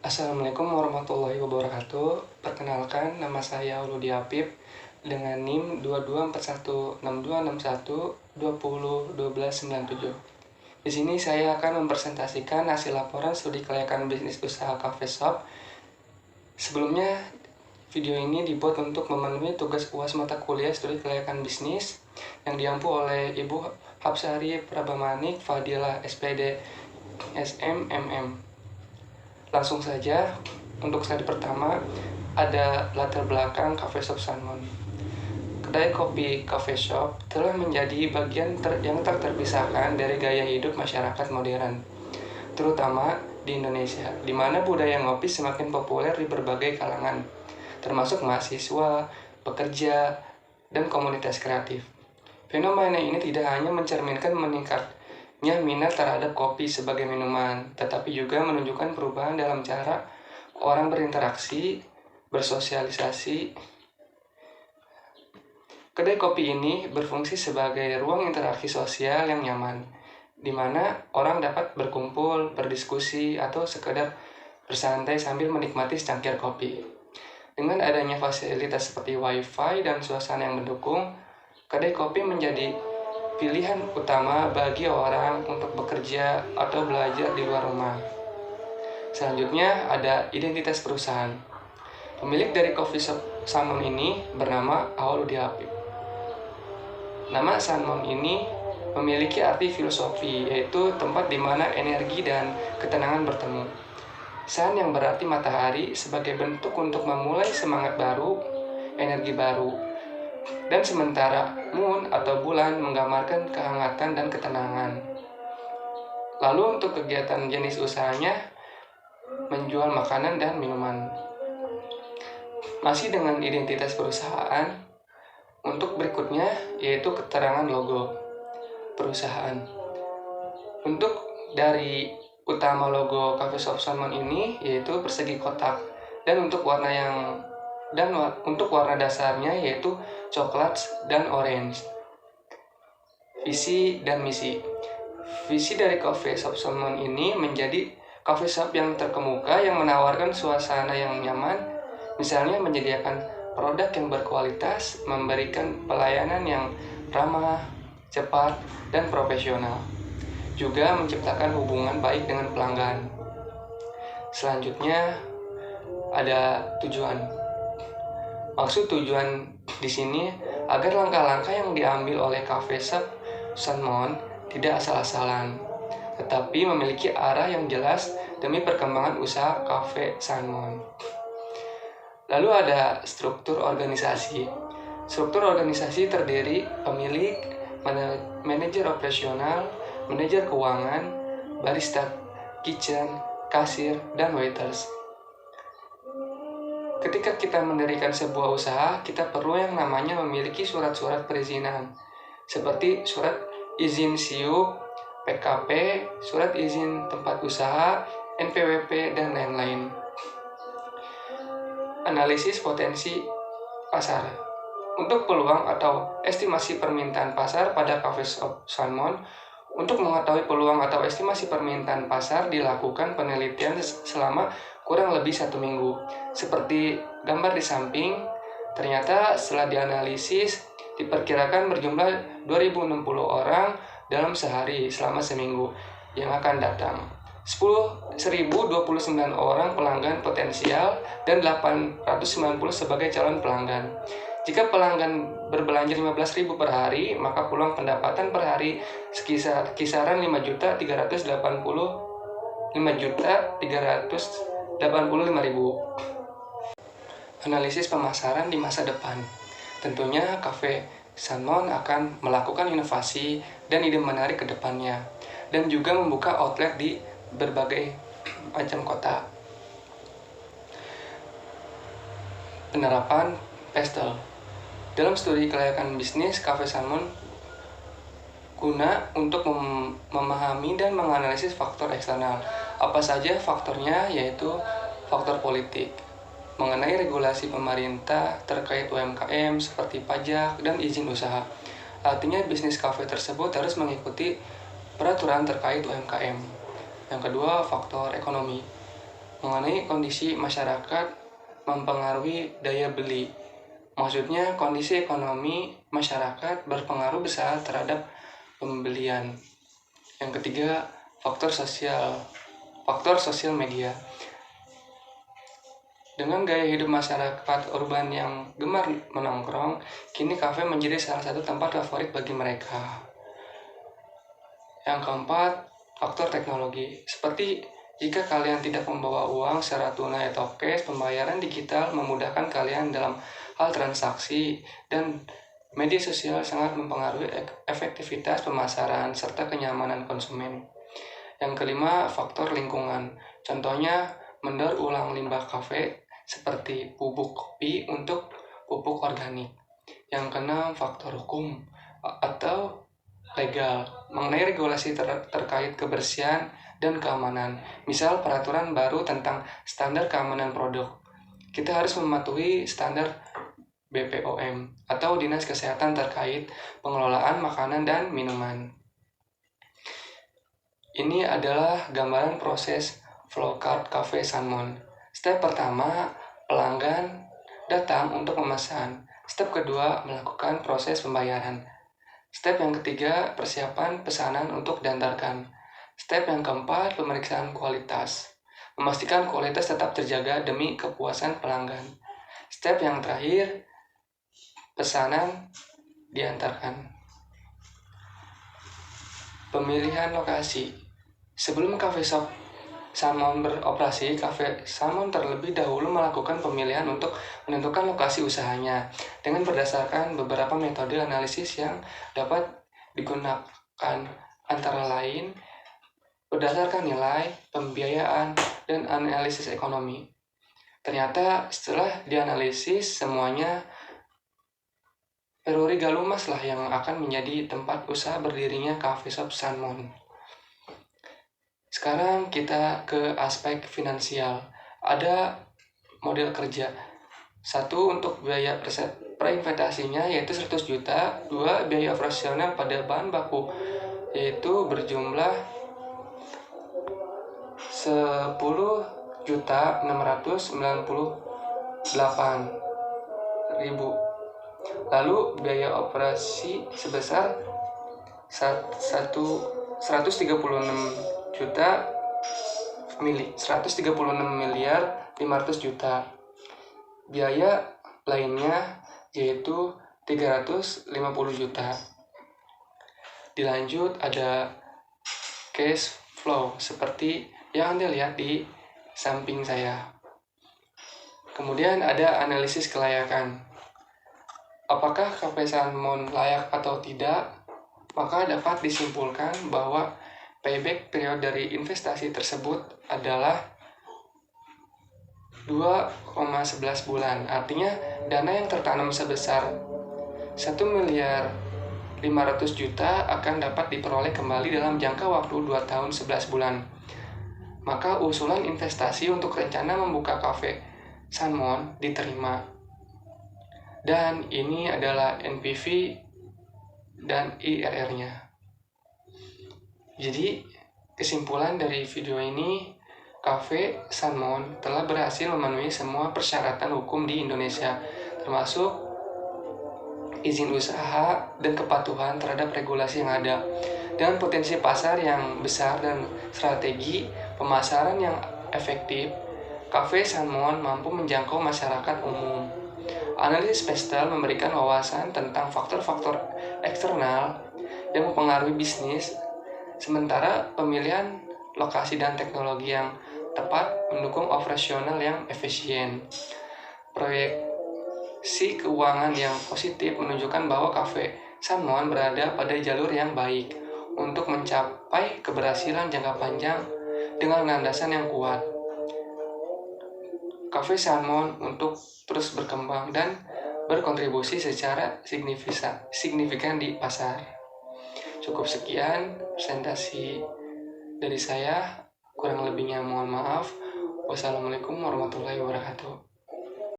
Assalamualaikum warahmatullahi wabarakatuh. Perkenalkan, nama saya Uludi Apip dengan NIM 22416261201297. Di sini saya akan mempresentasikan hasil laporan studi kelayakan bisnis usaha cafe shop. Sebelumnya, video ini dibuat untuk memenuhi tugas UAS mata kuliah studi kelayakan bisnis yang diampu oleh Ibu Hapsari Prabamanik Fadilah SPD SMMM. Langsung saja, untuk slide pertama ada latar belakang Cafe Shop Sanmon. Kedai kopi Cafe Shop telah menjadi bagian yang tak terpisahkan dari gaya hidup masyarakat modern, terutama di Indonesia, di mana budaya ngopi semakin populer di berbagai kalangan, termasuk mahasiswa, pekerja, dan komunitas kreatif. Fenomena ini tidak hanya mencerminkan meningkatnya minat terhadap kopi sebagai minuman, tetapi juga menunjukkan perubahan dalam cara orang berinteraksi, bersosialisasi. Kedai kopi ini berfungsi sebagai ruang interaksi sosial yang nyaman, di mana orang dapat berkumpul, berdiskusi, atau sekedar bersantai sambil menikmati secangkir kopi. Dengan adanya fasilitas seperti wifi dan suasana yang mendukung, kedai kopi menjadi pilihan utama bagi orang untuk bekerja atau belajar di luar rumah. Selanjutnya ada identitas perusahaan. Pemilik dari coffee shop Sanmon ini bernama Auludi Apip. Nama Sanmon ini memiliki arti filosofi, yaitu tempat di mana energi dan ketenangan bertemu. San yang berarti matahari sebagai bentuk untuk memulai semangat baru, energi baru. Dan sementara moon atau bulan menggambarkan kehangatan dan ketenangan. Lalu untuk kegiatan jenis usahanya menjual makanan dan minuman. Masih dengan identitas perusahaan, untuk berikutnya yaitu keterangan logo perusahaan. Untuk dari utama logo Cafe Shop Sanmon ini yaitu persegi kotak, dan untuk warna dasarnya yaitu coklat dan orange. Visi dan misi. Visi dari Cafe Shop Sanmon ini menjadi cafe shop yang terkemuka yang menawarkan suasana yang nyaman, misalnya menyediakan produk yang berkualitas, memberikan pelayanan yang ramah, cepat, dan profesional. Juga menciptakan hubungan baik dengan pelanggan. Selanjutnya ada tujuan. Maksud tujuan di sini agar langkah-langkah yang diambil oleh Cafe Shop Sanmon tidak asal-asalan, tetapi memiliki arah yang jelas demi perkembangan usaha Cafe Sanmon. Lalu ada struktur organisasi. Struktur organisasi terdiri pemilik, manajer operasional, manajer keuangan, barista kitchen, kasir, dan waiters. Ketika kita mendirikan sebuah usaha, kita perlu yang namanya memiliki surat-surat perizinan, seperti surat izin SIUP, PKP, surat izin tempat usaha, NPWP, dan lain-lain. Analisis potensi pasar. Untuk peluang atau estimasi permintaan pasar pada Cafe Shop Sanmon, untuk mengetahui peluang atau estimasi permintaan pasar dilakukan penelitian selama kurang lebih 1 minggu. Seperti gambar di samping, ternyata setelah dianalisis diperkirakan berjumlah 2060 orang dalam sehari selama seminggu yang akan datang. 1029 orang pelanggan potensial dan 890 sebagai calon pelanggan. Jika pelanggan berbelanja 15.000 per hari, maka peluang pendapatan per hari kisaran 5.385.000. Analisis pemasaran di masa depan. Tentunya Cafe Sanmon akan melakukan inovasi dan ide menarik ke depannya, dan juga membuka outlet di berbagai macam kota. Penerapan PESTEL. Dalam studi kelayakan bisnis Cafe Sanmon guna untuk memahami dan menganalisis faktor eksternal. Apa saja faktornya? Yaitu faktor politik, mengenai regulasi pemerintah terkait UMKM seperti pajak dan izin usaha. Artinya bisnis kafe tersebut harus mengikuti peraturan terkait UMKM. Yang kedua, faktor ekonomi. mengenai kondisi masyarakat mempengaruhi daya beli. Maksudnya kondisi ekonomi masyarakat berpengaruh besar terhadap pembelian. Yang ketiga, faktor sosial media. Dengan gaya hidup masyarakat urban yang gemar menongkrong, kini kafe menjadi salah satu tempat favorit bagi mereka. Yang keempat, faktor teknologi. Seperti jika kalian tidak membawa uang secara tunai atau cash, pembayaran digital memudahkan kalian dalam hal transaksi, dan media sosial sangat mempengaruhi efektivitas pemasaran serta kenyamanan konsumen. Yang kelima, faktor lingkungan. Contohnya, mendaur ulang limbah kafe seperti bubuk kopi untuk pupuk organik. Yang keenam, faktor hukum atau legal. Mengenai regulasi terkait kebersihan dan keamanan. Misal peraturan baru tentang standar keamanan produk. Kita harus mematuhi standar BPOM atau Dinas Kesehatan terkait pengelolaan makanan dan minuman. Ini adalah gambaran proses flowcard Cafe Sanmon. Step pertama, pelanggan datang untuk memesan. Step kedua, melakukan proses pembayaran. Step yang ketiga, persiapan pesanan untuk diantarkan. Step yang keempat, pemeriksaan kualitas. Memastikan kualitas tetap terjaga demi kepuasan pelanggan. Step yang terakhir, pesanan diantarkan. Pemilihan lokasi. Sebelum Cafe Shop Sanmon beroperasi, Cafe Sanmon terlebih dahulu melakukan pemilihan untuk menentukan lokasi usahanya dengan berdasarkan beberapa metode analisis yang dapat digunakan, antara lain berdasarkan nilai, pembiayaan, dan analisis ekonomi. Ternyata setelah dianalisis semuanya, Peruri Galumas lah yang akan menjadi tempat usaha berdirinya Cafe Shop Sanmon. Sekarang kita ke aspek finansial. Ada model kerja. 1. Untuk biaya perinvestasinya yaitu 100 juta. 2. Biaya operasional pada bahan baku yaitu berjumlah 10.698.000. Lalu biaya operasi sebesar 136 miliar 500 juta. Biaya lainnya yaitu 350 juta. Dilanjut ada cash flow seperti yang Anda lihat di samping saya. Kemudian ada analisis kelayakan. Apakah Cafe Sanmon layak atau tidak? Maka dapat disimpulkan bahwa payback period dari investasi tersebut adalah 2,11 bulan. Artinya dana yang tertanam sebesar 1.500.000.000 akan dapat diperoleh kembali dalam jangka waktu 2 tahun 11 bulan. Maka usulan investasi untuk rencana membuka Cafe Sanmon diterima. Dan ini adalah NPV dan IRR-nya. Jadi, kesimpulan dari video ini, Cafe Sanmon telah berhasil memenuhi semua persyaratan hukum di Indonesia, termasuk izin usaha dan kepatuhan terhadap regulasi yang ada, dengan potensi pasar yang besar dan strategi pemasaran yang efektif. Cafe Sanmon mampu menjangkau masyarakat umum. Analisis Pestel memberikan wawasan tentang faktor-faktor eksternal yang mempengaruhi bisnis, sementara pemilihan lokasi dan teknologi yang tepat mendukung operasional yang efisien. Proyeksi keuangan yang positif menunjukkan bahwa Cafe Sanmon berada pada jalur yang baik untuk mencapai keberhasilan jangka panjang dengan landasan yang kuat. Cafe Sanmon untuk terus berkembang dan berkontribusi secara signifikan di pasar. Cukup sekian presentasi dari saya, kurang lebihnya mohon maaf. Wassalamualaikum warahmatullahi wabarakatuh.